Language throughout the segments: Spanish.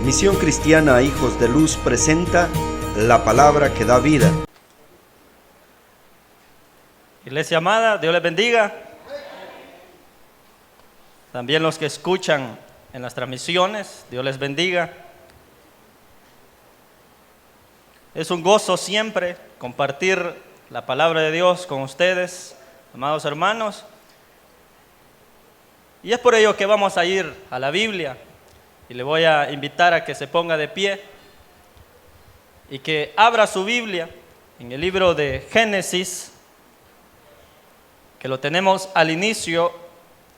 Misión Cristiana Hijos de Luz presenta la palabra que da vida. Iglesia amada, Dios les bendiga. También los que escuchan en las transmisiones, Dios les bendiga. Es un gozo siempre compartir la palabra de Dios con ustedes, amados hermanos. Y es por ello que vamos a ir a la Biblia y le voy a invitar a que se ponga de pie y que abra su Biblia en el libro de Génesis, que lo tenemos al inicio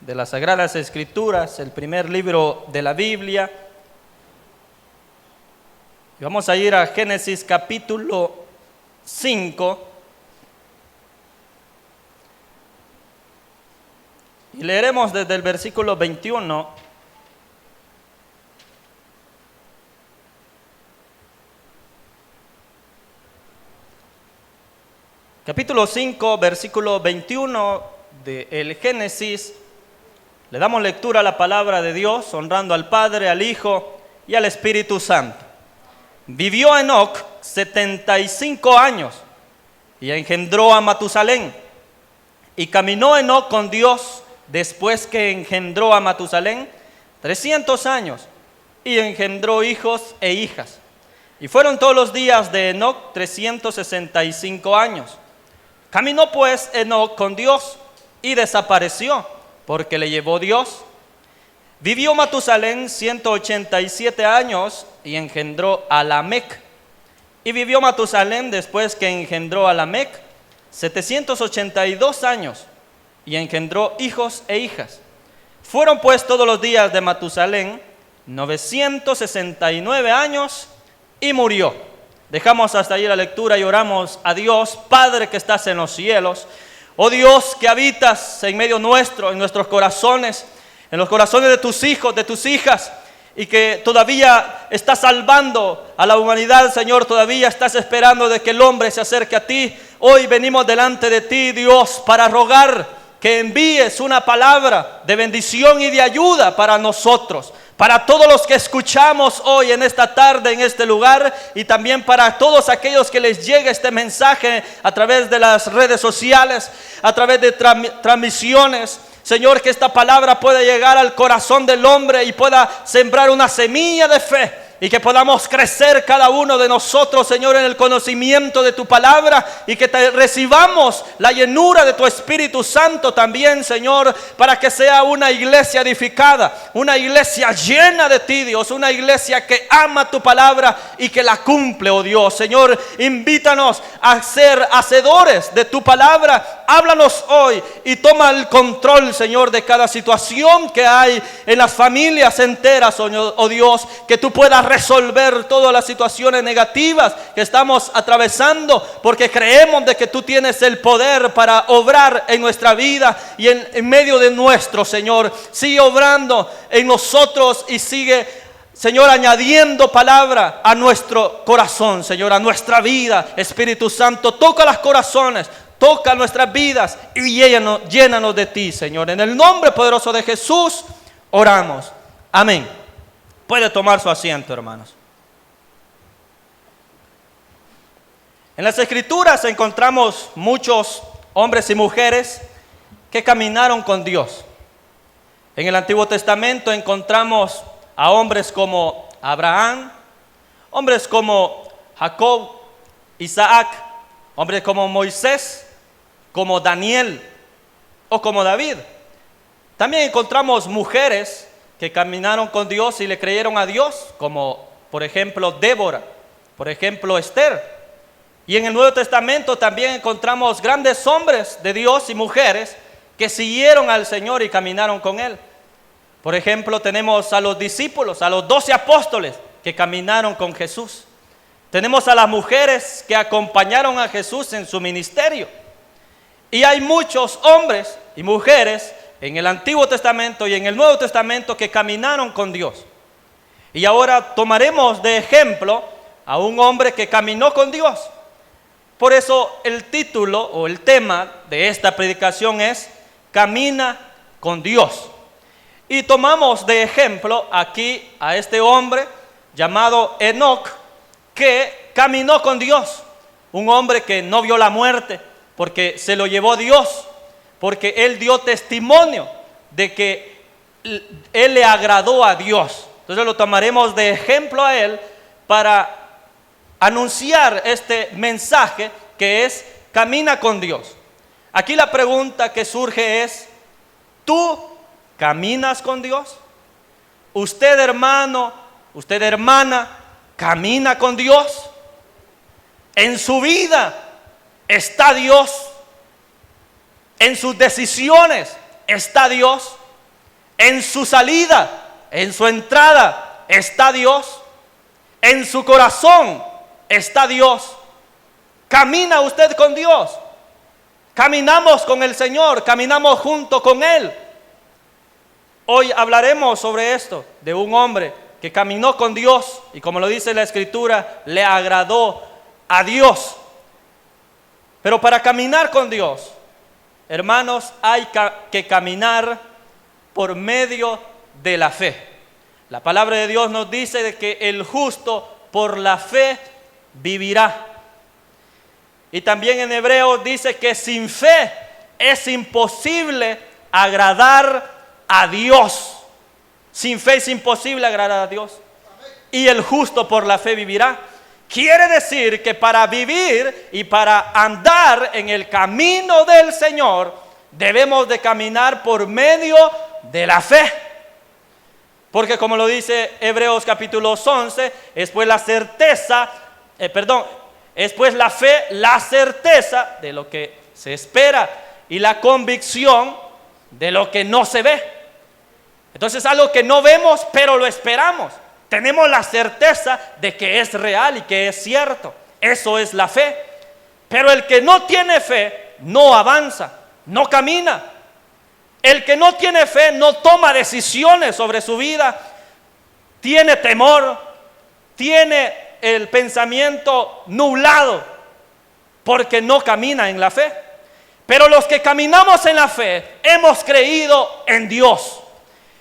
de las Sagradas Escrituras, el primer libro de la Biblia. Y vamos a ir a Génesis capítulo 5 y leeremos desde el versículo 21 capítulo 5, versículo 21 del Génesis. Le damos lectura a la palabra de Dios, honrando al Padre, al Hijo y al Espíritu Santo. Vivió Enoc 75 años y engendró a Matusalén. Y caminó Enoc con Dios después que engendró a Matusalén 300 años y engendró hijos e hijas. Y fueron todos los días de Enoc 365 años. Caminó pues Enoc con Dios y desapareció, porque le llevó Dios. Vivió Matusalén 187 años y engendró a Lamec. Y vivió Matusalén después que engendró a Lamec 782 años y engendró hijos e hijas. Fueron pues todos los días de Matusalén 969 años y murió. Dejamos hasta ahí la lectura y oramos a Dios. Padre que estás en los cielos, oh Dios que habitas en medio nuestro, en nuestros corazones, en los corazones de tus hijos, de tus hijas, y que todavía estás salvando a la humanidad, Señor, todavía estás esperando de que el hombre se acerque a ti. Hoy venimos delante de ti, Dios, para rogar que envíes una palabra de bendición y de ayuda para nosotros, para todos los que escuchamos hoy en esta tarde en este lugar, y también para todos aquellos que les llegue este mensaje a través de las redes sociales, a través de transmisiones. Señor, que esta palabra pueda llegar al corazón del hombre y pueda sembrar una semilla de fe, y que podamos crecer cada uno de nosotros, Señor, en el conocimiento de tu palabra, y que recibamos la llenura de tu Espíritu Santo también, Señor, para que sea una iglesia edificada, una iglesia llena de ti, Dios, una iglesia que ama tu palabra y que la cumple, oh Dios. Señor, invítanos a ser hacedores de tu palabra. Háblanos hoy y toma el control, Señor, de cada situación que hay en las familias enteras, oh Dios, que tú puedas resolver todas las situaciones negativas que estamos atravesando, porque creemos de que tú tienes el poder para obrar en nuestra vida y en medio de nuestro, Señor. Sigue obrando en nosotros y sigue, Señor, añadiendo palabra a nuestro corazón, Señor, a nuestra vida. Espíritu Santo, toca los corazones, toca nuestras vidas y llénanos de ti, Señor. En el nombre poderoso de Jesús oramos. Amén. Puede tomar su asiento, hermanos. En las Escrituras encontramos muchos hombres y mujeres que caminaron con Dios. En el Antiguo Testamento encontramos a hombres como Abraham, hombres como Jacob, Isaac, hombres como Moisés, como Daniel o como David. También encontramos mujeres que caminaron con Dios y le creyeron a Dios, como por ejemplo Débora, por ejemplo Esther. Y en el Nuevo Testamento también encontramos grandes hombres de Dios y mujeres que siguieron al Señor y caminaron con Él. Por ejemplo, tenemos a los discípulos, a los 12 apóstoles que caminaron con Jesús. Tenemos a las mujeres que acompañaron a Jesús en su ministerio. Y hay muchos hombres y mujeres en el Antiguo Testamento y en el Nuevo Testamento que caminaron con Dios. Y ahora tomaremos de ejemplo a un hombre que caminó con Dios. Por eso el título o el tema de esta predicación es Camina con Dios. Y tomamos de ejemplo aquí a este hombre llamado Enoc, que caminó con Dios. Un hombre que no vio la muerte porque se lo llevó Dios, porque él dio testimonio de que él le agradó a Dios. Entonces lo tomaremos de ejemplo a él para anunciar este mensaje que es: camina con Dios. Aquí la pregunta que surge es: ¿tú caminas con Dios? ¿Usted, hermano, usted, hermana, camina con Dios? ¿En su vida está Dios? ¿En sus decisiones está Dios? ¿En su salida, en su entrada está Dios? ¿En su corazón está Dios? ¿Camina usted con Dios? Caminamos con el Señor, caminamos junto con Él. Hoy hablaremos sobre esto, de un hombre que caminó con Dios y, como lo dice la Escritura, le agradó a Dios. Pero para caminar con Dios, hermanos, hay que caminar por medio de la fe. La palabra de Dios nos dice de que el justo por la fe vivirá. Y también en Hebreos dice que sin fe es imposible agradar a Dios. Sin fe es imposible agradar a Dios. Y el justo por la fe vivirá. Quiere decir que para vivir y para andar en el camino del Señor, debemos de caminar por medio de la fe. Porque como lo dice Hebreos capítulo 11, es pues la certeza, es pues la fe, la certeza de lo que se espera y la convicción de lo que no se ve. Entonces, algo que no vemos, pero lo esperamos. Tenemos la certeza de que es real y que es cierto. Eso es la fe. Pero el que no tiene fe no avanza, no camina. El que no tiene fe no toma decisiones sobre su vida. Tiene temor, tiene el pensamiento nublado porque no camina en la fe. Pero los que caminamos en la fe hemos creído en Dios.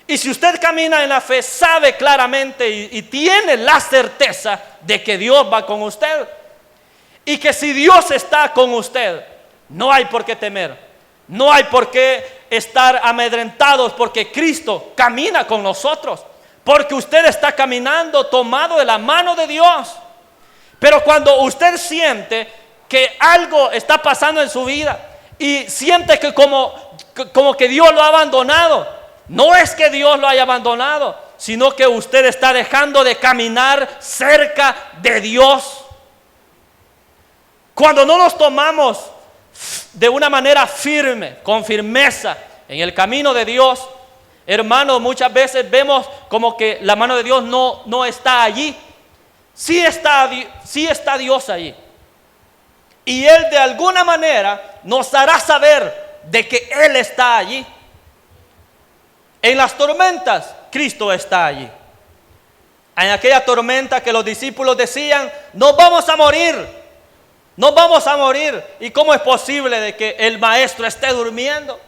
Y si usted camina en la fe, sabe claramente y tiene la certeza de que Dios va con usted. Y que si Dios está con usted, no hay por qué temer. No hay por qué estar amedrentados porque Cristo camina con nosotros. Porque usted está caminando tomado de la mano de Dios. Pero cuando usted siente que algo está pasando en su vida y siente que como que Dios lo ha abandonado, no es que Dios lo haya abandonado, sino que usted está dejando de caminar cerca de Dios. Cuando no nos tomamos de una manera firme, con firmeza, en el camino de Dios, hermanos, muchas veces vemos como que la mano de Dios no está allí. Sí está Dios allí. Y Él de alguna manera nos hará saber de que Él está allí. En las tormentas, Cristo está allí. En aquella tormenta que los discípulos decían: nos vamos a morir, nos vamos a morir. ¿Y cómo es posible de que el maestro esté durmiendo?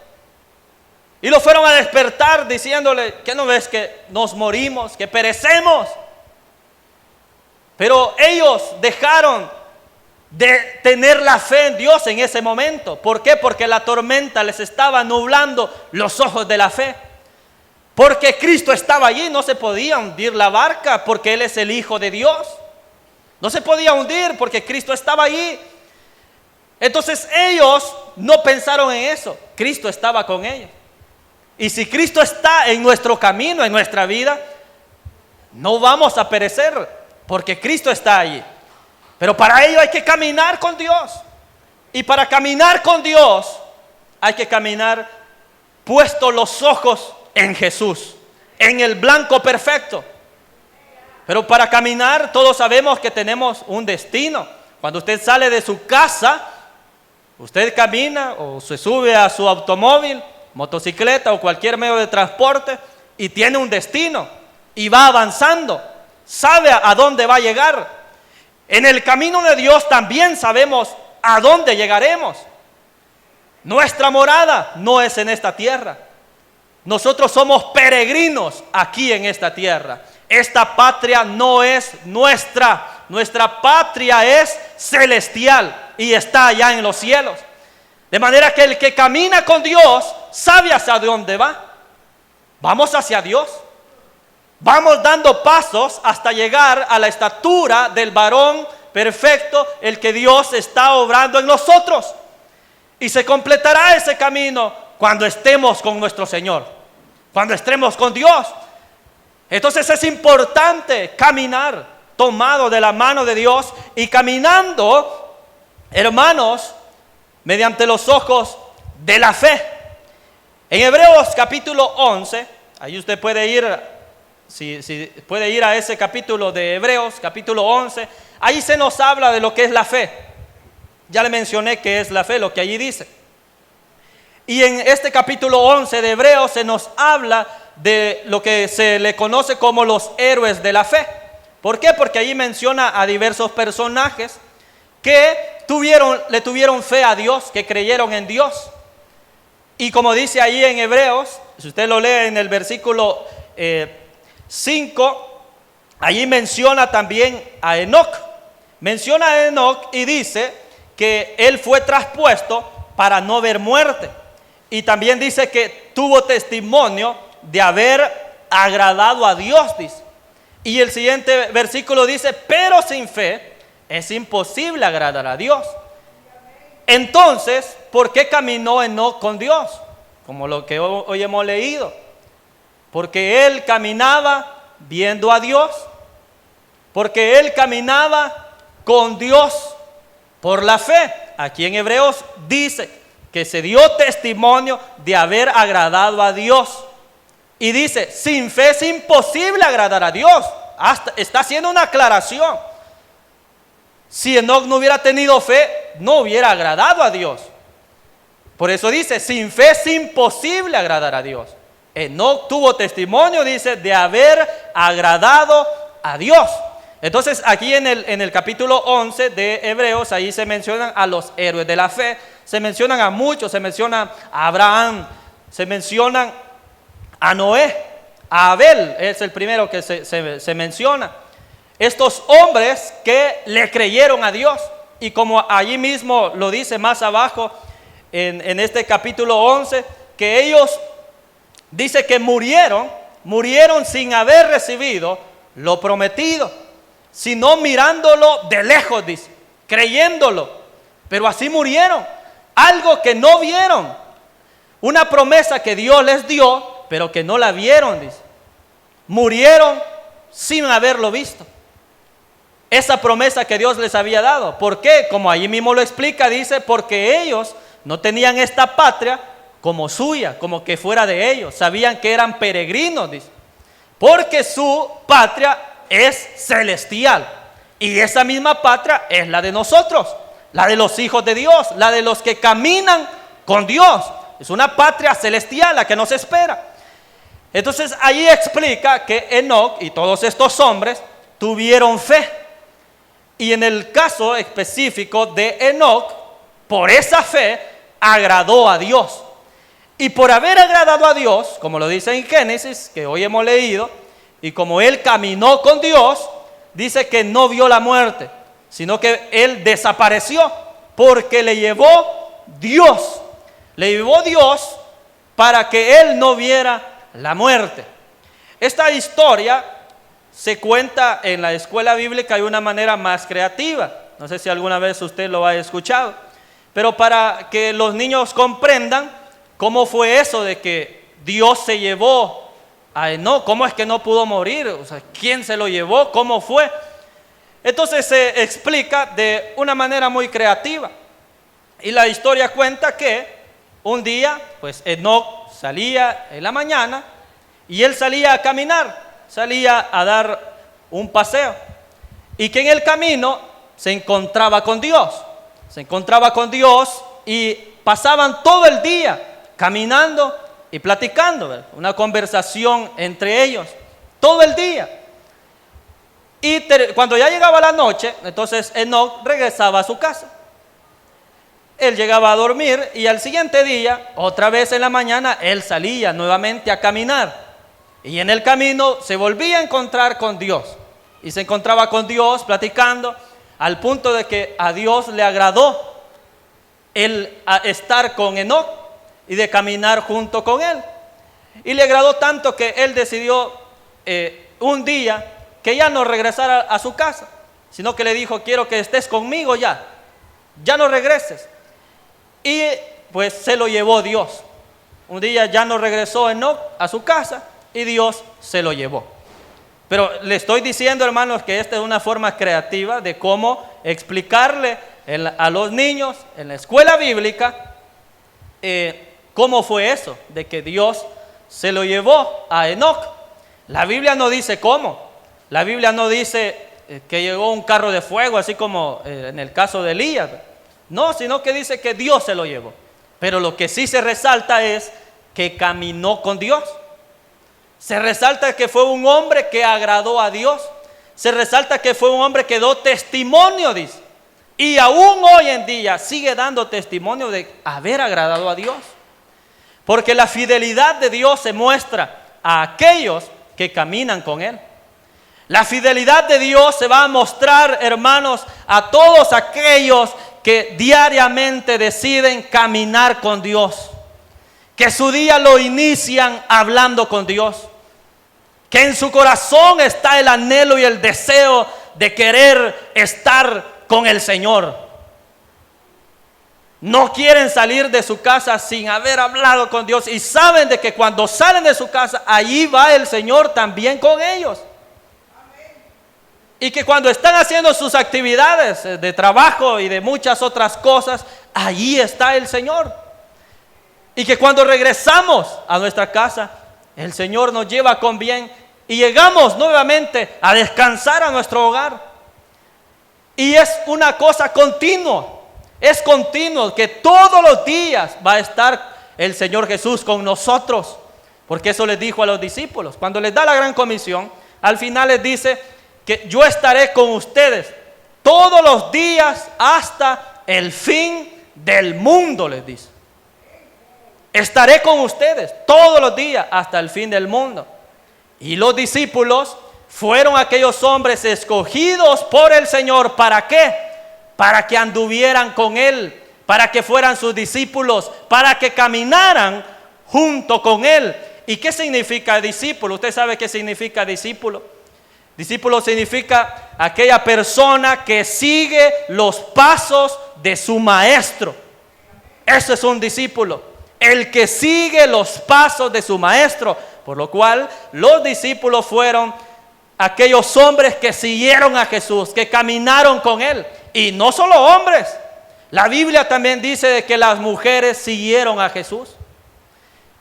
Y lo fueron a despertar diciéndole: ¿qué no ves que nos morimos, que perecemos? Pero ellos dejaron de tener la fe en Dios en ese momento. ¿Por qué? Porque la tormenta les estaba nublando los ojos de la fe. Porque Cristo estaba allí, no se podía hundir la barca porque Él es el Hijo de Dios. No se podía hundir porque Cristo estaba allí. Entonces ellos no pensaron en eso. Cristo estaba con ellos. Y si Cristo está en nuestro camino, en nuestra vida, no vamos a perecer porque Cristo está allí. Pero para ello hay que caminar con Dios. Y para caminar con Dios hay que caminar puestos los ojos en Jesús, en el blanco perfecto. Pero para caminar todos sabemos que tenemos un destino. Cuando usted sale de su casa, usted camina o se sube a su automóvil, motocicleta o cualquier medio de transporte y tiene un destino y va avanzando, sabe a dónde va a llegar. En el camino de Dios también sabemos a dónde llegaremos. Nuestra morada no es en esta tierra. Nosotros somos peregrinos aquí en esta tierra. esta patria no es nuestra. Nuestra patria es celestial y está allá en los cielos. De manera que el que camina con Dios sabe hacia dónde va. Vamos hacia Dios. Vamos dando pasos hasta llegar a la estatura del varón perfecto, el que Dios está obrando en nosotros. Y se completará ese camino cuando estemos con nuestro Señor, cuando estemos con Dios. Entonces es importante caminar tomado de la mano de Dios y caminando, hermanos, mediante los ojos de la fe. En Hebreos capítulo 11, ahí usted puede ir, si puede ir a ese capítulo de Hebreos, capítulo 11, ahí se nos habla de lo que es la fe. Ya le mencioné qué es la fe, lo que allí dice. Y en este capítulo 11 de Hebreos se nos habla de lo que se le conoce como los héroes de la fe. ¿Por qué? Porque allí menciona a diversos personajes que le tuvieron fe a Dios, que creyeron en Dios. Y como dice ahí en Hebreos, si usted lo lee en el versículo 5, allí menciona también a Enoc. Menciona a Enoc y dice que él fue traspuesto para no ver muerte. Y también dice que tuvo testimonio de haber agradado a Dios, dice. Y el siguiente versículo dice, pero sin fe es imposible agradar a Dios. Entonces, ¿por qué caminó Enoc con Dios? Como lo que hoy hemos leído. Porque él caminaba viendo a Dios. Porque él caminaba con Dios por la fe. Aquí en Hebreos dice que se dio testimonio de haber agradado a Dios. Y dice, sin fe es imposible agradar a Dios. Está haciendo una aclaración. Si Enoc no hubiera tenido fe, no hubiera agradado a Dios. Por eso dice, sin fe es imposible agradar a Dios. Enoc tuvo testimonio, dice, de haber agradado a Dios. Entonces aquí en el capítulo 11 de Hebreos, ahí se mencionan a los héroes de la fe. Se mencionan a muchos, se menciona a Abraham, se mencionan a Noé, a Abel, es el primero que se menciona. Estos hombres que le creyeron a Dios. Y como allí mismo lo dice más abajo en este capítulo 11, que ellos dice que murieron sin haber recibido lo prometido, sino mirándolo de lejos, dice, creyéndolo. Pero así murieron, algo que no vieron, una promesa que Dios les dio, pero que no la vieron, dice. Murieron sin haberlo visto. Esa promesa que Dios les había dado. ¿Por qué? Como allí mismo lo explica, dice, porque ellos no tenían esta patria como suya, como que fuera de ellos. Sabían que eran peregrinos, dice. Porque su patria es celestial. Y esa misma patria es la de nosotros, la de los hijos de Dios, la de los que caminan con Dios. Es una patria celestial la que nos espera. Entonces ahí explica que Enoc y todos estos hombres tuvieron fe. Y en el caso específico de Enoc, por esa fe agradó a Dios. Y por haber agradado a Dios, como lo dice en Génesis, que hoy hemos leído, y como él caminó con Dios, dice que no vio la muerte, sino que él desapareció porque le llevó Dios. Le llevó Dios para que él no viera la muerte. Esta historia se cuenta en la escuela bíblica de una manera más creativa. No sé si alguna vez usted lo ha escuchado, pero para que los niños comprendan cómo fue eso de que Dios se llevó a Enoc, cómo es que no pudo morir, o sea, quién se lo llevó, cómo fue. Entonces se explica de una manera muy creativa. Y la historia cuenta que un día, pues Enoc salía en la mañana y él salía a caminar. Salía a dar un paseo y que en el camino se encontraba con Dios. Se encontraba con Dios y pasaban todo el día caminando y platicando, ¿verdad? Una conversación entre ellos todo el día. Y cuando ya llegaba la noche, entonces Enoc regresaba a su casa. Él llegaba a dormir y al siguiente día, otra vez en la mañana, él salía nuevamente a caminar. Y en el camino se volvía a encontrar con Dios. Y se encontraba con Dios platicando, al punto de que a Dios le agradó el estar con Enoc y de caminar junto con él. Y le agradó tanto que él decidió un día que ya no regresara a su casa, sino que le dijo: quiero que estés conmigo ya no regreses. Y pues se lo llevó Dios. Un día ya no regresó Enoc a su casa y Dios se lo llevó. Pero le estoy diciendo, hermanos, que esta es una forma creativa de cómo explicarle a los niños en la escuela bíblica cómo fue eso, de que Dios se lo llevó a Enoc. La Biblia no dice cómo. La Biblia no dice que llegó un carro de fuego, así como en el caso de Elías. No, sino que dice que Dios se lo llevó. Pero lo que sí se resalta es que caminó con Dios. Se resalta que fue un hombre que agradó a Dios. Se resalta que fue un hombre que dio testimonio, dice. Y aún hoy en día sigue dando testimonio de haber agradado a Dios. Porque la fidelidad de Dios se muestra a aquellos que caminan con Él. La fidelidad de Dios se va a mostrar, hermanos, a todos aquellos que diariamente deciden caminar con Dios. Que su día lo inician hablando con Dios. Que en su corazón está el anhelo y el deseo de querer estar con el Señor. No quieren salir de su casa sin haber hablado con Dios. Y saben de que cuando salen de su casa, allí va el Señor también con ellos. Y que cuando están haciendo sus actividades de trabajo y de muchas otras cosas, allí está el Señor. Y que cuando regresamos a nuestra casa, el Señor nos lleva con bien y llegamos nuevamente a descansar a nuestro hogar. Y es una cosa continua, es continuo, que todos los días va a estar el Señor Jesús con nosotros. Porque eso les dijo a los discípulos. Cuando les da la gran comisión, al final les dice que yo estaré con ustedes todos los días hasta el fin del mundo, les dice. Estaré con ustedes todos los días hasta el fin del mundo. Y los discípulos fueron aquellos hombres escogidos por el Señor. ¿Para qué? Para que anduvieran con Él, para que fueran sus discípulos, para que caminaran junto con Él. ¿Y qué significa discípulo? ¿Usted sabe qué significa discípulo? Discípulo significa aquella persona que sigue los pasos de su maestro. Eso es un discípulo. El que sigue los pasos de su maestro. Por lo cual los discípulos fueron aquellos hombres que siguieron a Jesús, que caminaron con Él. Y no solo hombres. La Biblia también dice de que las mujeres siguieron a Jesús.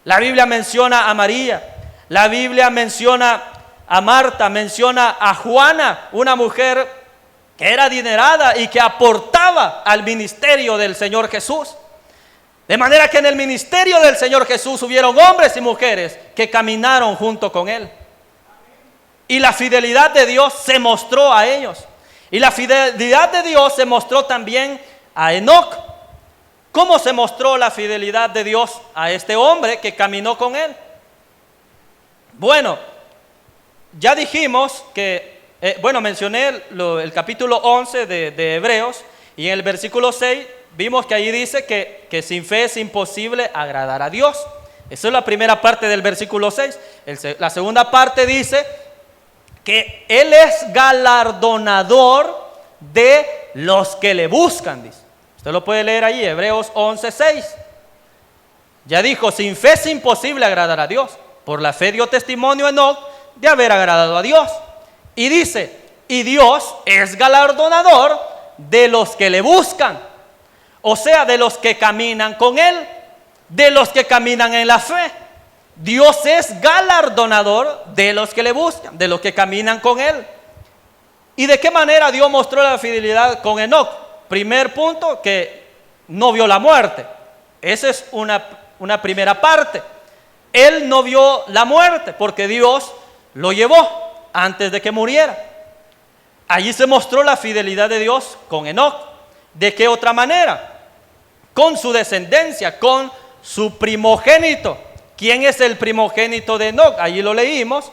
La Biblia menciona a María. La Biblia menciona a Marta, menciona a Juana, una mujer que era adinerada y que aportaba al ministerio del Señor Jesús. De manera que en el ministerio del Señor Jesús hubieron hombres y mujeres que caminaron junto con Él. Y la fidelidad de Dios se mostró a ellos. Y la fidelidad de Dios se mostró también a Enoc. ¿Cómo se mostró la fidelidad de Dios a este hombre que caminó con Él? Bueno, ya dijimos que, mencioné el capítulo 11 de Hebreos, y en el versículo 6 vimos que ahí dice que sin fe es imposible agradar a Dios. Esa es la primera parte del versículo 6. La segunda parte dice que Él es galardonador de los que le buscan, dice. Usted lo puede leer ahí, Hebreos 11:6. Ya dijo, sin fe es imposible agradar a Dios. Por la fe dio testimonio Enoc de haber agradado a Dios. Y dice, y Dios es galardonador de los que le buscan. O sea, de los que caminan con Él, de los que caminan en la fe. Dios es galardonador de los que le buscan, de los que caminan con Él. ¿Y de qué manera Dios mostró la fidelidad con Enoc? Primer punto, que no vio la muerte. Esa es una primera parte. Él no vio la muerte porque Dios lo llevó antes de que muriera. Allí se mostró la fidelidad de Dios con Enoc. ¿De qué otra manera? Con su descendencia, con su primogénito, ¿quién es el primogénito de Enoc? Allí lo leímos.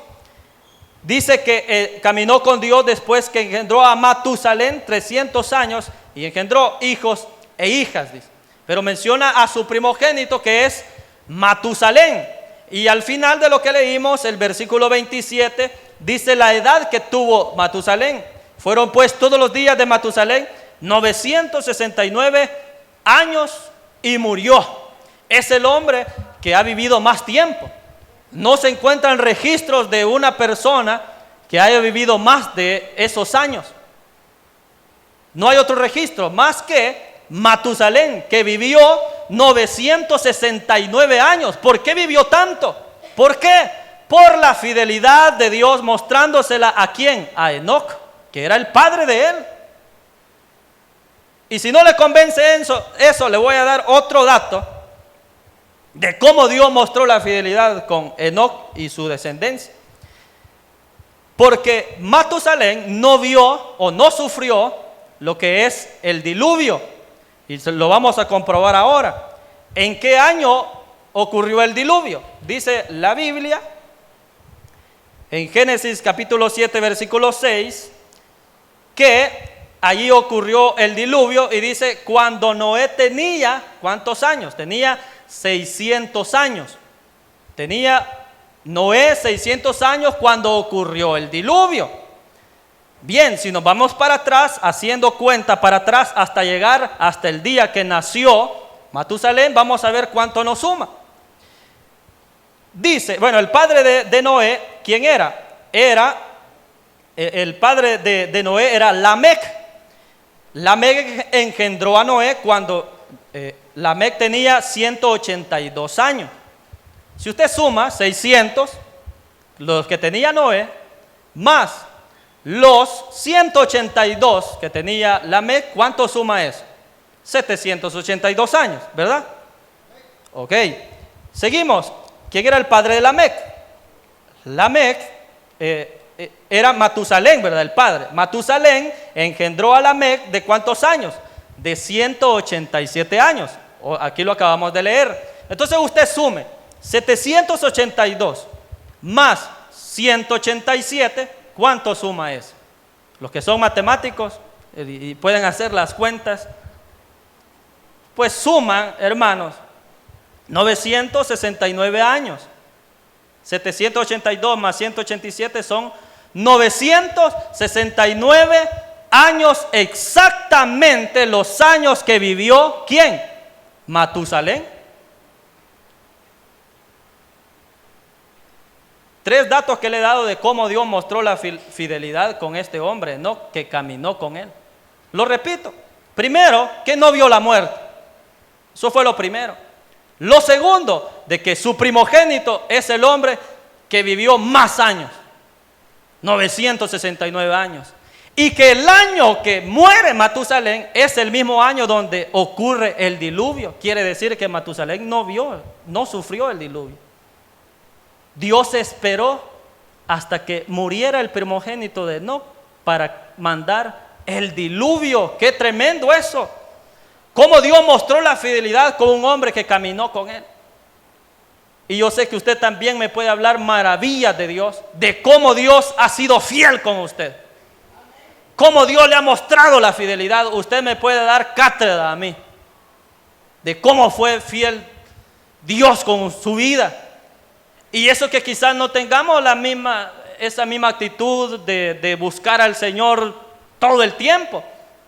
Dice que caminó con Dios después que engendró a Matusalén 300 años y engendró hijos e hijas, dice. Pero menciona a su primogénito, que es Matusalén. Y al final de lo que leímos, el versículo 27, dice la edad que tuvo Matusalén. Fueron pues todos los días de Matusalén 969 años y murió. Es el hombre que ha vivido más tiempo. No se encuentran registros de una persona que haya vivido más de esos años. No hay otro registro más que Matusalén, que vivió 969 años. ¿Por qué vivió tanto? ¿Por qué? Por la fidelidad de Dios, mostrándosela ¿a quién? A Enoc, que era el padre de él. Y si no le convence eso, le voy a dar otro dato de cómo Dios mostró la fidelidad con Enoc y su descendencia. Porque Matusalén no vio o no sufrió lo que es el diluvio. Y lo vamos a comprobar ahora. ¿En qué año ocurrió el diluvio? Dice la Biblia en Génesis capítulo 7 versículo 6 que allí ocurrió el diluvio, y dice cuando Noé tenía, ¿cuántos años? Tenía 600 años. Tenía Noé 600 años cuando ocurrió el diluvio. Bien, si nos vamos para atrás, haciendo cuenta para atrás hasta llegar hasta el día que nació Matusalén, vamos a ver cuánto nos suma. Dice, bueno, el padre de Noé, ¿quién era? El padre de Noé era Lamec. Lamec engendró a Noé cuando Lamec tenía 182 años. Si usted suma 600, los que tenía Noé, más los 182 que tenía Lamec, ¿cuánto suma eso? 782 años, ¿verdad? Ok, seguimos. ¿Quién era el padre de Lamec? Lamec era Matusalén, ¿verdad? El padre. Matusalén engendró a Lamec ¿de cuántos años? De 187 años. Aquí lo acabamos de leer. Entonces usted sume 782 más 187, ¿cuánto suma eso? Los que son matemáticos y pueden hacer las cuentas, pues suman, hermanos, 969 años. 782 más 187 son 969 años exactamente, los años que vivió ¿quién? Matusalén. 3 datos que le he dado de cómo Dios mostró la fidelidad con este hombre, ¿no? Que caminó con él. Lo repito. Primero, que no vio la muerte. Eso fue lo primero. Lo segundo, de que su primogénito es el hombre que vivió más años, 969 años. Y que el año que muere Matusalén es el mismo año donde ocurre el diluvio. Quiere decir que Matusalén no sufrió el diluvio. Dios esperó hasta que muriera el primogénito de Enoc para mandar el diluvio. ¡Qué tremendo eso! Cómo Dios mostró la fidelidad con un hombre que caminó con él. Y yo sé que usted también me puede hablar maravillas de Dios, de cómo Dios ha sido fiel con usted. Cómo Dios le ha mostrado la fidelidad. Usted me puede dar cátedra a mí de cómo fue fiel Dios con su vida. Y eso que quizás no tengamos esa misma actitud de buscar al Señor todo el tiempo,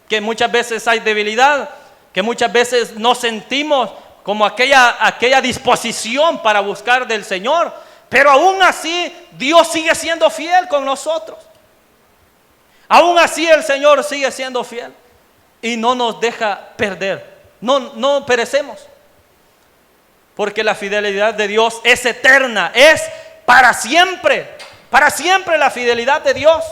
que muchas veces hay debilidad, que muchas veces no sentimos como aquella disposición para buscar del Señor, pero aún así Dios sigue siendo fiel con nosotros. Aún así el Señor sigue siendo fiel y no nos deja perder, no perecemos. Porque la fidelidad de Dios es eterna, es para siempre la fidelidad de Dios.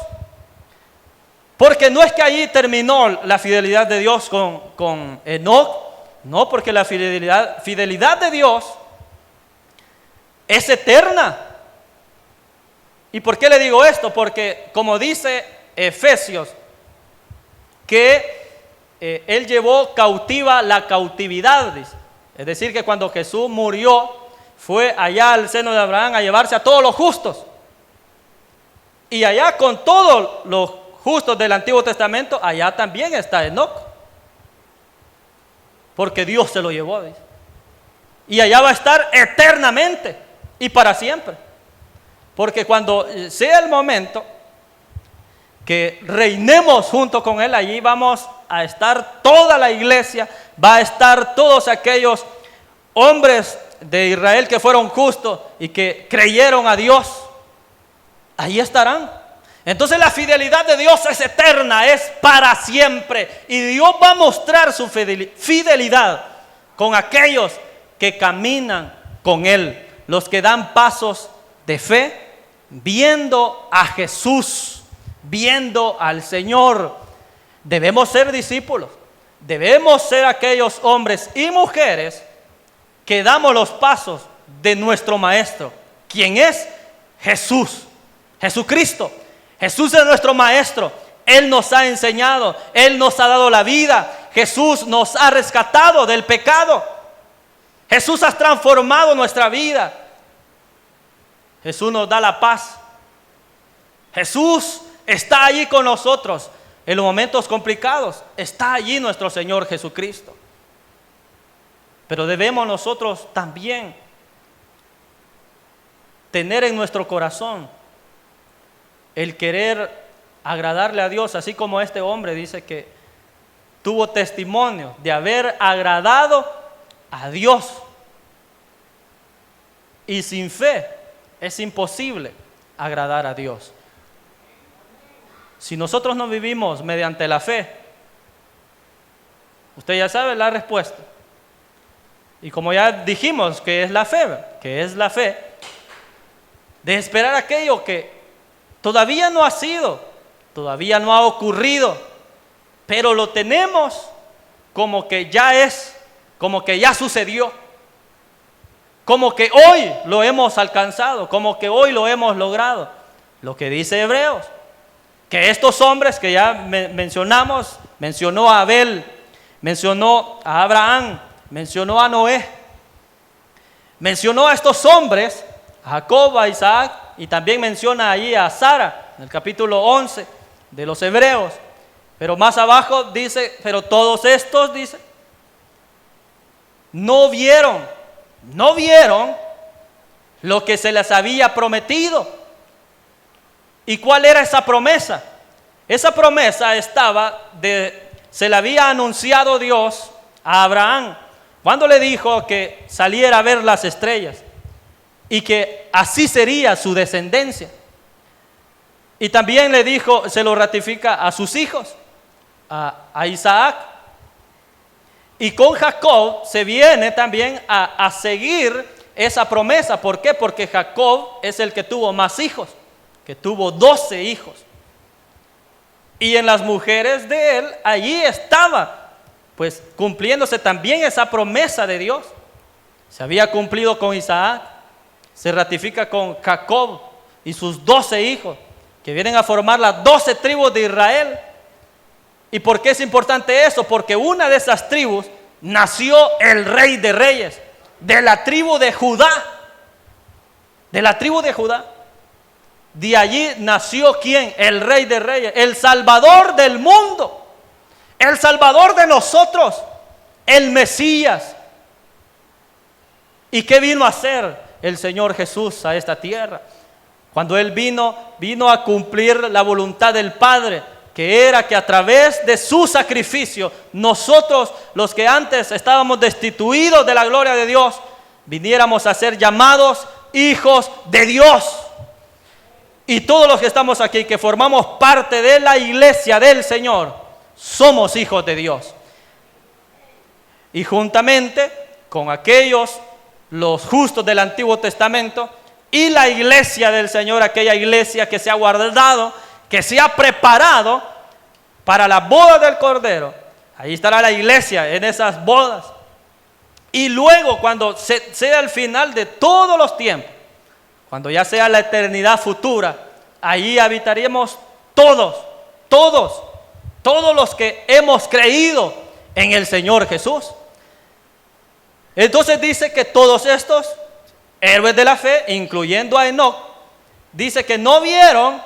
Porque no es que allí terminó la fidelidad de Dios con Enoc, no, porque la fidelidad de Dios es eterna. ¿Y por qué le digo esto? Porque como dice Efesios, que Él llevó cautiva la cautividad, dice. Es decir, que cuando Jesús murió fue allá al seno de Abraham a llevarse a todos los justos. Y allá con todos los justos del Antiguo Testamento, allá también está Enoc. Porque Dios se lo llevó, dice. Y allá va a estar eternamente y para siempre. Porque cuando sea el momento que reinemos junto con Él, allí vamos a estar toda la iglesia, va a estar todos aquellos hombres de Israel que fueron justos y que creyeron a Dios. Ahí estarán. Entonces la fidelidad de Dios es eterna, es para siempre. Y Dios va a mostrar su fidelidad con aquellos que caminan con Él, los que dan pasos de fe, viendo a Jesús, viendo al Señor. Debemos ser discípulos, debemos ser aquellos hombres y mujeres que damos los pasos de nuestro Maestro, quien es Jesús, Jesucristo. Jesús es nuestro Maestro. Él nos ha enseñado, Él nos ha dado la vida. Jesús nos ha rescatado del pecado. Jesús ha transformado nuestra vida. Jesús nos da la paz. Jesús está allí con nosotros en los momentos complicados. Está allí nuestro Señor Jesucristo. Pero debemos nosotros también tener en nuestro corazón el querer agradarle a Dios, así como este hombre dice que tuvo testimonio de haber agradado a Dios. Y sin fe es imposible agradar a Dios. Si nosotros no vivimos mediante la fe, usted ya sabe la respuesta. Y como ya dijimos que es la fe, de esperar aquello que todavía no ha sido, todavía no ha ocurrido, pero lo tenemos como que ya es, como que ya sucedió, como que hoy lo hemos alcanzado, como que hoy lo hemos logrado. Lo que dice Hebreos, que estos hombres que ya mencionamos, mencionó a Abel, mencionó a Abraham, mencionó a Noé, mencionó a estos hombres, a Jacob, a Isaac, y también menciona allí a Sara, en el capítulo 11 de los Hebreos. Pero más abajo dice, pero todos estos, dice, no vieron lo que se les había prometido. ¿Y cuál era esa promesa? Esa promesa se le había anunciado Dios a Abraham cuando le dijo que saliera a ver las estrellas y que así sería su descendencia. Y también le dijo, se lo ratifica a sus hijos, a Isaac. Y con Jacob se viene también a seguir esa promesa. ¿Por qué? Porque Jacob es el que tuvo más hijos, que tuvo 12 hijos. Y en las mujeres de él, allí estaba pues cumpliéndose también esa promesa de Dios. Se había cumplido con Isaac, se ratifica con Jacob y sus 12 hijos, que vienen a formar las 12 tribus de Israel. ¿Y por qué es importante eso? Porque una de esas tribus nació el Rey de Reyes, de la tribu de Judá. De la tribu de Judá. De allí nació ¿quién? El Rey de Reyes, el Salvador del mundo, el Salvador de nosotros, el Mesías. ¿Y qué vino a hacer el Señor Jesús a esta tierra? Cuando Él vino a cumplir la voluntad del Padre, que era que a través de su sacrificio, nosotros, los que antes estábamos destituidos de la gloria de Dios, viniéramos a ser llamados hijos de Dios. Y todos los que estamos aquí, que formamos parte de la iglesia del Señor, somos hijos de Dios. Y juntamente con aquellos, los justos del Antiguo Testamento, y la iglesia del Señor, aquella iglesia que se ha guardado, que se ha preparado para la boda del Cordero. Ahí estará la iglesia en esas bodas. Y luego, cuando sea el final de todos los tiempos, cuando ya sea la eternidad futura, allí habitaríamos todos los que hemos creído en el Señor Jesús. Entonces dice que todos estos héroes de la fe, incluyendo a Enoc, dice que no vieron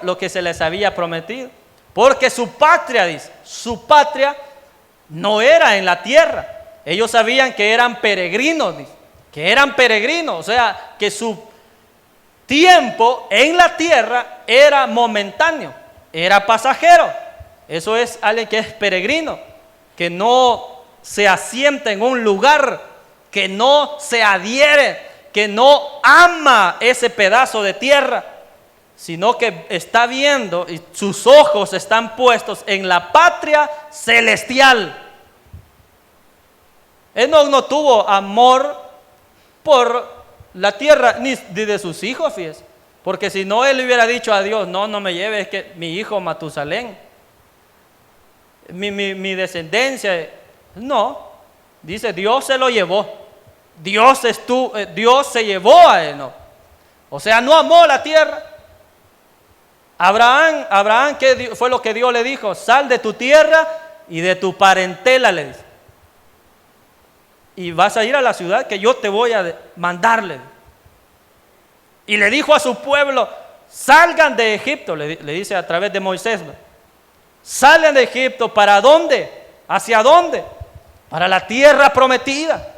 lo que se les había prometido. Porque su patria, dice, su patria no era en la tierra. Ellos sabían que eran peregrinos, dice, que eran peregrinos, o sea, que su tiempo en la tierra era momentáneo, era pasajero. Eso es alguien que es peregrino, que no se asienta en un lugar, que no se adhiere, que no ama ese pedazo de tierra, sino que está viendo y sus ojos están puestos en la patria celestial. Enoc no tuvo amor por la tierra ni de sus hijos, fíjese, porque si no, él le hubiera dicho a Dios: no me lleves, que mi hijo Matusalén, mi descendencia. No, dice, Dios se lo llevó. Dios se llevó a Enoc. O sea, no amó la tierra. Abraham, ¿qué fue lo que Dios le dijo? Sal de tu tierra y de tu parentela, le dice, y vas a ir a la ciudad que yo te voy a mandarle. Y le dijo a su pueblo: salgan de Egipto, le dice a través de Moisés, salgan de Egipto. ¿Para dónde? ¿Hacia dónde? Para la tierra prometida.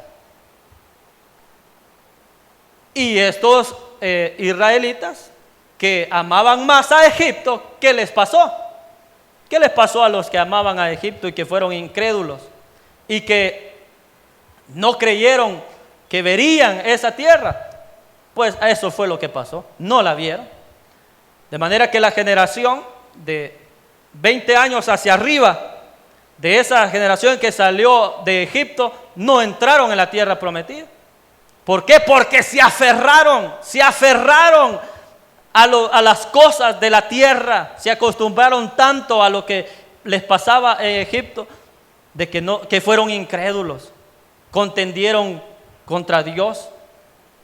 Y estos israelitas que amaban más a Egipto, ¿qué les pasó? ¿Qué les pasó a los que amaban a Egipto y que fueron incrédulos y que no creyeron que verían esa tierra? Pues eso fue lo que pasó, no la vieron. De manera que la generación de 20 años hacia arriba, de esa generación que salió de Egipto, no entraron en la tierra prometida. ¿Por qué? Porque se aferraron a las cosas de la tierra, se acostumbraron tanto a lo que les pasaba en Egipto, que fueron incrédulos, contendieron contra Dios.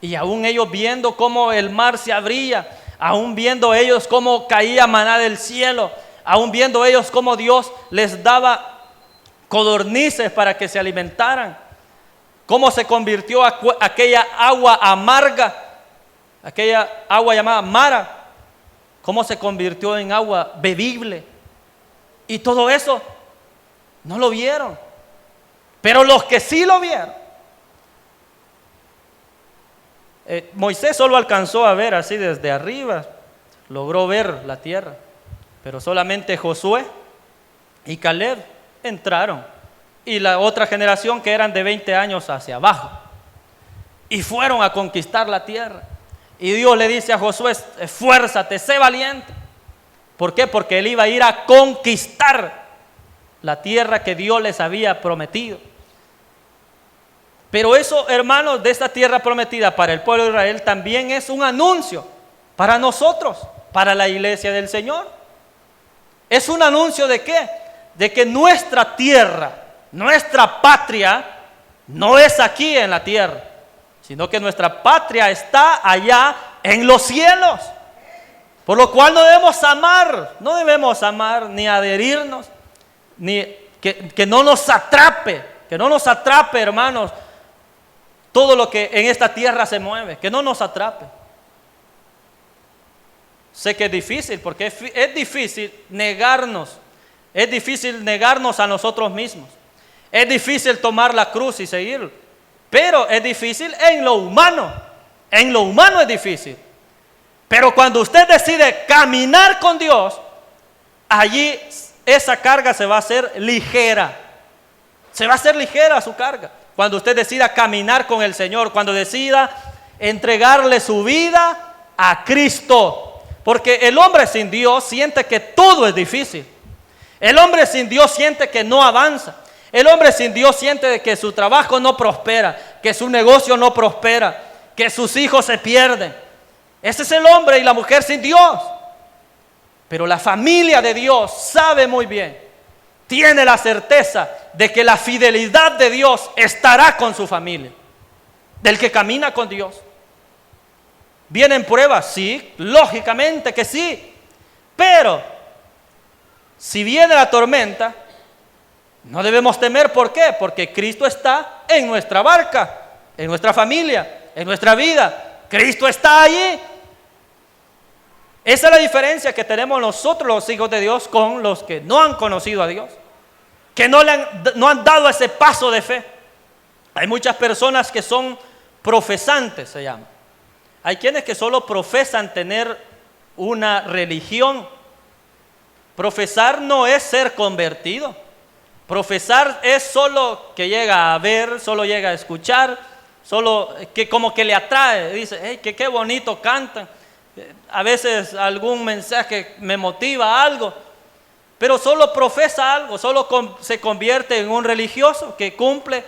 Y aún ellos viendo cómo el mar se abría, aún viendo ellos cómo caía maná del cielo, aún viendo ellos cómo Dios les daba codornices para que se alimentaran, cómo se convirtió aquella agua amarga, aquella agua llamada Mara, cómo se convirtió en agua bebible. Y todo eso no lo vieron. Pero los que sí lo vieron, Moisés solo alcanzó a ver así desde arriba, logró ver la tierra, pero solamente Josué y Caleb entraron, y la otra generación, que eran de 20 años hacia abajo, y fueron a conquistar la tierra. Y Dios le dice a Josué: esfuérzate, sé valiente. ¿Por qué? Porque él iba a ir a conquistar la tierra que Dios les había prometido. Pero eso, hermanos, de esta tierra prometida para el pueblo de Israel también es un anuncio para nosotros, para la iglesia del Señor. ¿Es un anuncio de qué? De que nuestra tierra, nuestra patria, no es aquí en la tierra, sino que nuestra patria está allá en los cielos. Por lo cual no debemos amar ni adherirnos, ni que no nos atrape, hermanos, todo lo que en esta tierra se mueve, que no nos atrape. Sé que es difícil, porque es difícil negarnos a nosotros mismos, es difícil tomar la cruz y seguir, pero es difícil en lo humano es difícil. Pero cuando usted decide caminar con Dios, allí esa carga se va a hacer ligera. Se va a hacer ligera su carga. Cuando usted decida caminar con el Señor, cuando decida entregarle su vida a Cristo. Porque el hombre sin Dios siente que todo es difícil. El hombre sin Dios siente que no avanza. El hombre sin Dios siente que su trabajo no prospera, que su negocio no prospera, que sus hijos se pierden. Ese es el hombre y la mujer sin Dios. Pero la familia de Dios sabe muy bien, tiene la certeza de que la fidelidad de Dios estará con su familia, del que camina con Dios. ¿Vienen pruebas? Sí, lógicamente que sí. Pero si viene la tormenta, no debemos temer. ¿Por qué? Porque Cristo está en nuestra barca, en nuestra familia, en nuestra vida. Cristo está allí. Esa es la diferencia que tenemos nosotros los hijos de Dios con los que no han conocido a Dios, que no han dado ese paso de fe. Hay muchas personas que son profesantes, se llama. Hay quienes que solo profesan tener una religión. Profesar no es ser convertido. Profesar es solo que llega a ver, solo llega a escuchar, solo que como que le atrae. Dice, hey, que qué bonito cantan. A veces algún mensaje me motiva algo, pero solo profesa algo, solo se convierte en un religioso que cumple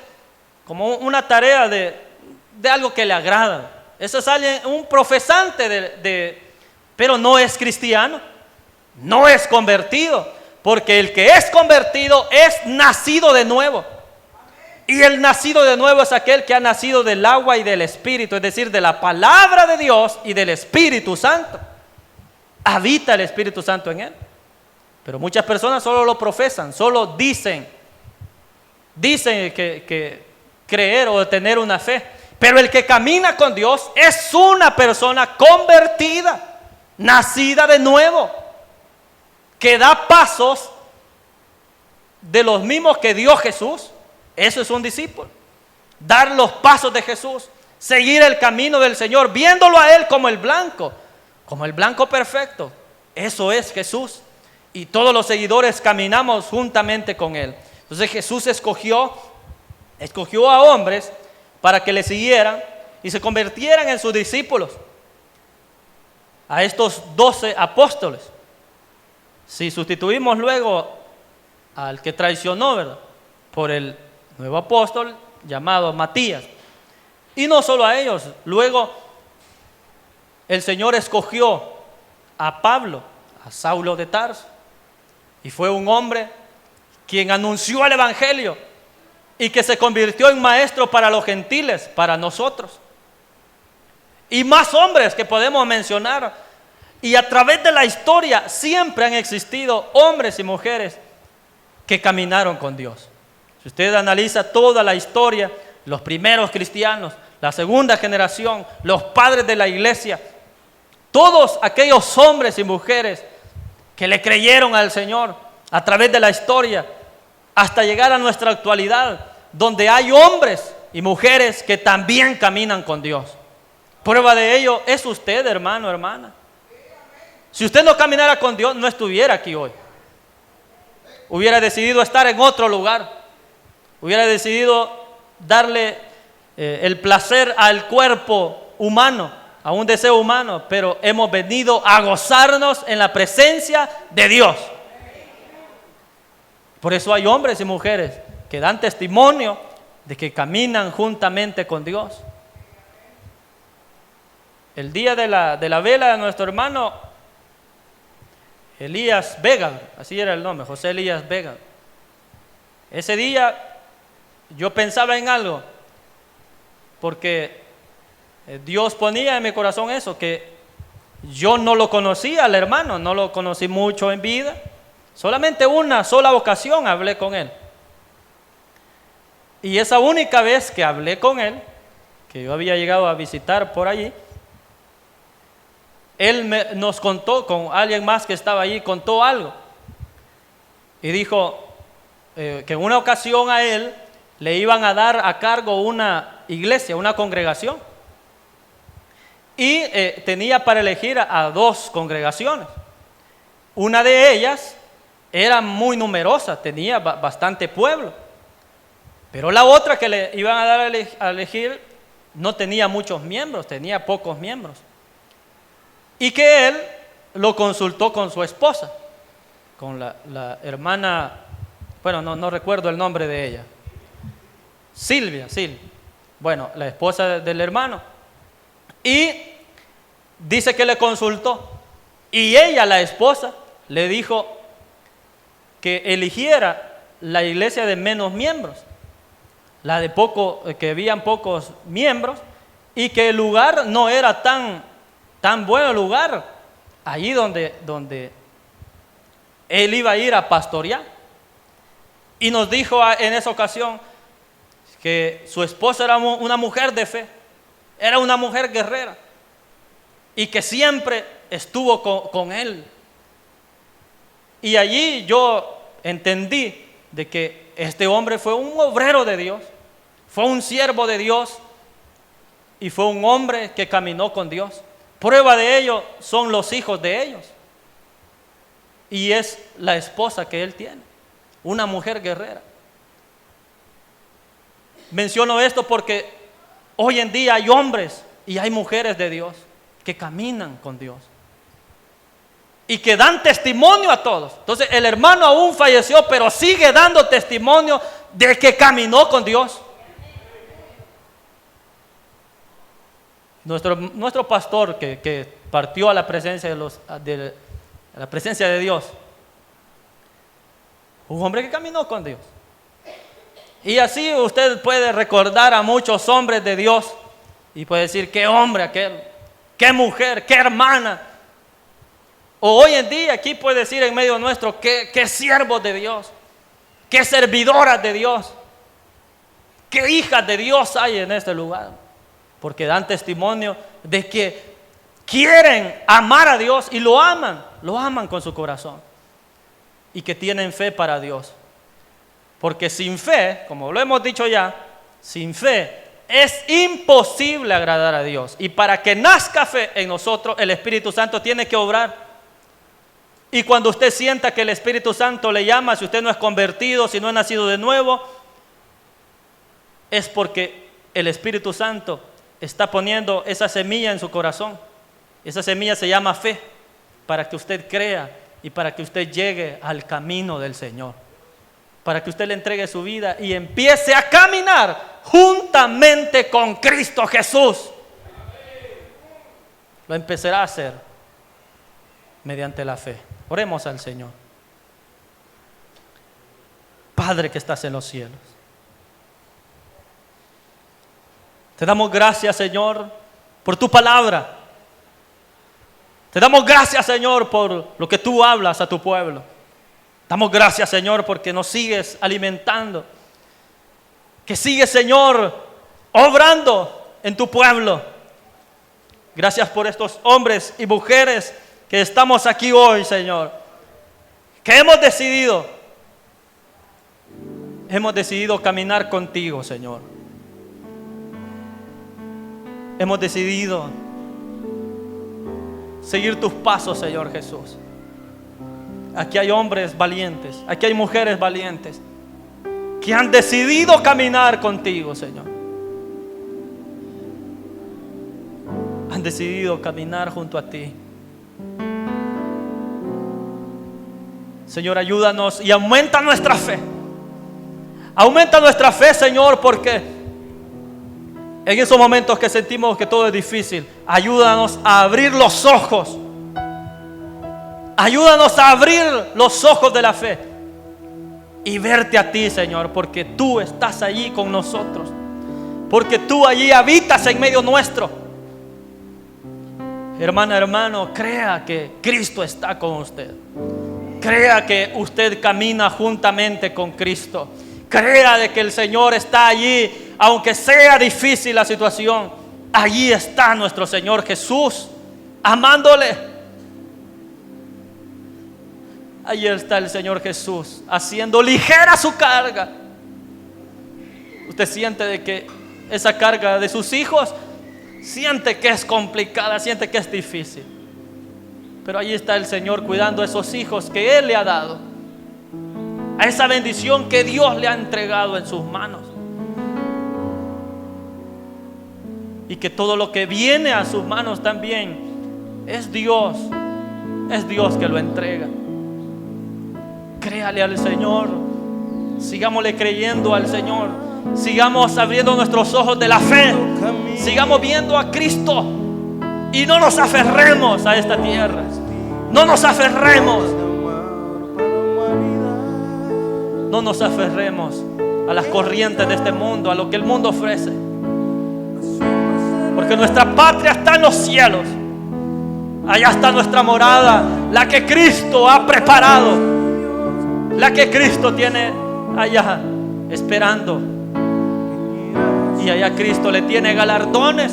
como una tarea de algo que le agrada. Eso es alguien, un profesante pero no es cristiano, no es convertido, porque el que es convertido es nacido de nuevo. Y el nacido de nuevo es aquel que ha nacido del agua y del Espíritu, es decir, de la palabra de Dios y del Espíritu Santo. Habita el Espíritu Santo en él. Pero muchas personas solo lo profesan, solo dicen que creer o tener una fe. Pero el que camina con Dios es una persona convertida, nacida de nuevo, que da pasos de los mismos que dio Jesús. Eso es un discípulo. Dar los pasos de Jesús, seguir el camino del Señor, viéndolo a Él como el blanco perfecto. Eso es Jesús. Y todos los seguidores caminamos juntamente con Él. Entonces Jesús escogió a hombres para que le siguieran y se convirtieran en sus discípulos. A estos 12 apóstoles. Si sustituimos luego al que traicionó, ¿verdad?, por el nuevo apóstol llamado Matías. Y no solo a ellos, luego el Señor escogió a Pablo, a Saulo de Tarso, y fue un hombre quien anunció el evangelio y que se convirtió en maestro para los gentiles, para nosotros. Y más hombres que podemos mencionar. Y a través de la historia siempre han existido hombres y mujeres que caminaron con Dios. Si usted analiza toda la historia, los primeros cristianos, la segunda generación, los padres de la iglesia, todos aquellos hombres y mujeres que le creyeron al Señor a través de la historia, hasta llegar a nuestra actualidad, donde hay hombres y mujeres que también caminan con Dios. Prueba de ello es usted, hermano, hermana. Si usted no caminara con Dios, no estuviera aquí hoy. Hubiera decidido estar en otro lugar. Hubiera decidido darle el placer al cuerpo humano, a un deseo humano, pero hemos venido a gozarnos en la presencia de Dios. Por eso hay hombres y mujeres que dan testimonio de que caminan juntamente con Dios. El día de la vela de nuestro hermano Elías Vega, así era el nombre, José Elías Vega. Ese día yo pensaba en algo, porque Dios ponía en mi corazón eso, que yo no lo conocía al hermano, no lo conocí mucho en vida, solamente una sola ocasión hablé con él. Y esa única vez que hablé con él, que yo había llegado a visitar por allí, él nos contó, con alguien más que estaba allí, contó algo. Y dijo que en una ocasión a él le iban a dar a cargo una iglesia, una congregación. Y tenía para elegir a 2 congregaciones. Una de ellas era muy numerosa, tenía bastante pueblo. Pero la otra que le iban a dar a elegir no tenía muchos miembros, tenía pocos miembros. Y que él lo consultó con su esposa, con la hermana, bueno, no recuerdo el nombre de ella. Silvia. Bueno, la esposa del hermano. Y dice que le consultó. Y ella, la esposa, le dijo que eligiera la iglesia de menos miembros, la de que habían pocos miembros, y que el lugar no era tan buen lugar, allí donde él iba a ir a pastorear. Y nos dijo en esa ocasión que su esposa era una mujer de fe, era una mujer guerrera y que siempre estuvo con él. Y allí yo entendí de que este hombre fue un obrero de Dios, fue un siervo de Dios y fue un hombre que caminó con Dios. Prueba de ello son los hijos de ellos y es la esposa que él tiene, una mujer guerrera. Menciono esto porque hoy en día hay hombres y hay mujeres de Dios que caminan con Dios y que dan testimonio a todos. Entonces el hermano aún falleció, pero sigue dando testimonio de que caminó con Dios. Nuestro pastor que partió a la presencia la presencia de Dios, un hombre que caminó con Dios. Y así usted puede recordar a muchos hombres de Dios y puede decir: qué hombre aquel, qué mujer, qué hermana. O hoy en día aquí puede decir en medio nuestro: qué siervos de Dios, qué servidoras de Dios, qué hijas de Dios hay en este lugar. Porque dan testimonio de que quieren amar a Dios y lo aman con su corazón. Y que tienen fe para Dios. Porque sin fe, como lo hemos dicho ya, sin fe es imposible agradar a Dios. Y para que nazca fe en nosotros, el Espíritu Santo tiene que obrar. Y cuando usted sienta que el Espíritu Santo le llama, si usted no es convertido, si no ha nacido de nuevo, es porque el Espíritu Santo está poniendo esa semilla en su corazón. Esa semilla se llama fe, para que usted crea y para que usted llegue al camino del Señor. Para que usted le entregue su vida y empiece a caminar juntamente con Cristo Jesús. Lo empezará a hacer mediante la fe. Oremos al Señor. Padre que estás en los cielos, te damos gracias, Señor, por tu palabra. Te damos gracias, Señor, por lo que tú hablas a tu pueblo. Damos gracias, Señor, porque nos sigues alimentando. Que sigues, Señor, obrando en tu pueblo. Gracias por estos hombres y mujeres que estamos aquí hoy, Señor. Que hemos decidido caminar contigo, Señor. Hemos decidido seguir tus pasos, Señor Jesús. Aquí hay hombres valientes, aquí hay mujeres valientes que han decidido caminar contigo, Señor. Han decidido caminar junto a ti. Señor, ayúdanos y aumenta nuestra fe. Aumenta nuestra fe, Señor, porque en esos momentos que sentimos que todo es difícil, ayúdanos a abrir los ojos. Ayúdanos a abrir los ojos de la fe y verte a ti, Señor, porque tú estás allí con nosotros. Porque tú allí habitas en medio nuestro. Hermana, hermano, crea que Cristo está con usted. Crea que usted camina juntamente con Cristo. Crea de que el Señor está allí, aunque sea difícil la situación. Allí está nuestro Señor Jesús, amándole. Allí está el Señor Jesús, haciendo ligera su carga. Usted siente de que esa carga de sus hijos, siente que es complicada, siente que es difícil. Pero allí está el Señor cuidando a esos hijos que Él le ha dado, a esa bendición que Dios le ha entregado en sus manos. Y que todo lo que viene a sus manos también es Dios que lo entrega. Créale al Señor, sigámosle creyendo al Señor, sigamos abriendo nuestros ojos de la fe, sigamos viendo a Cristo y no nos aferremos a esta tierra, no nos aferremos a las corrientes de este mundo, a lo que el mundo ofrece, porque nuestra patria está en los cielos. Allá está nuestra morada, la que Cristo ha preparado, la que Cristo tiene allá esperando. Y allá Cristo le tiene galardones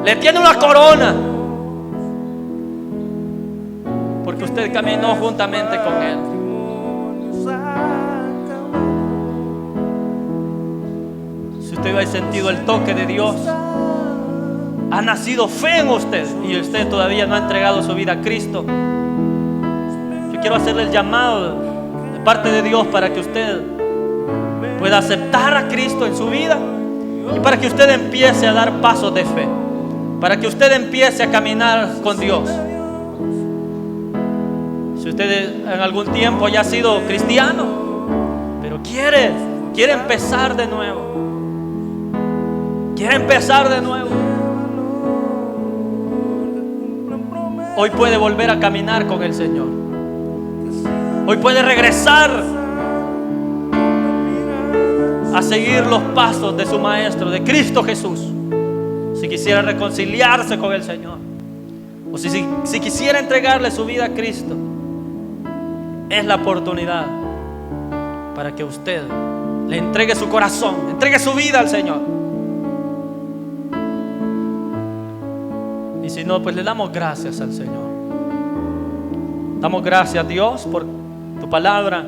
Le tiene una corona. Porque usted caminó juntamente con Él. Si usted ha sentido el toque de Dios, ha nacido fe en usted y usted todavía no ha entregado su vida a Cristo, yo quiero hacerle el llamado de parte de Dios para que usted pueda aceptar a Cristo en su vida y para que usted empiece a dar pasos de fe, para que usted empiece a caminar con Dios. Si usted en algún tiempo ya ha sido cristiano, pero quiere empezar de nuevo, hoy puede volver a caminar con el Señor. Hoy puede regresar a seguir los pasos de su Maestro, de Cristo Jesús. Si quisiera reconciliarse con el Señor, o si quisiera entregarle su vida a Cristo, es la oportunidad para que usted le entregue su corazón, entregue su vida al Señor. Y si no, pues le damos gracias al Señor. Damos gracias a Dios por tu palabra.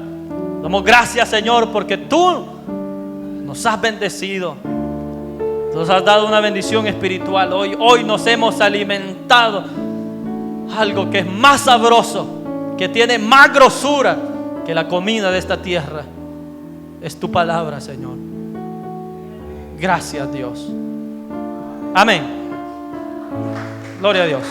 Damos gracias, Señor, porque tú nos has bendecido. Nos has dado una bendición espiritual. Hoy nos hemos alimentado algo que es más sabroso, que tiene más grosura que la comida de esta tierra. Es tu palabra, Señor. Gracias, Dios. Amén. Gloria a Dios.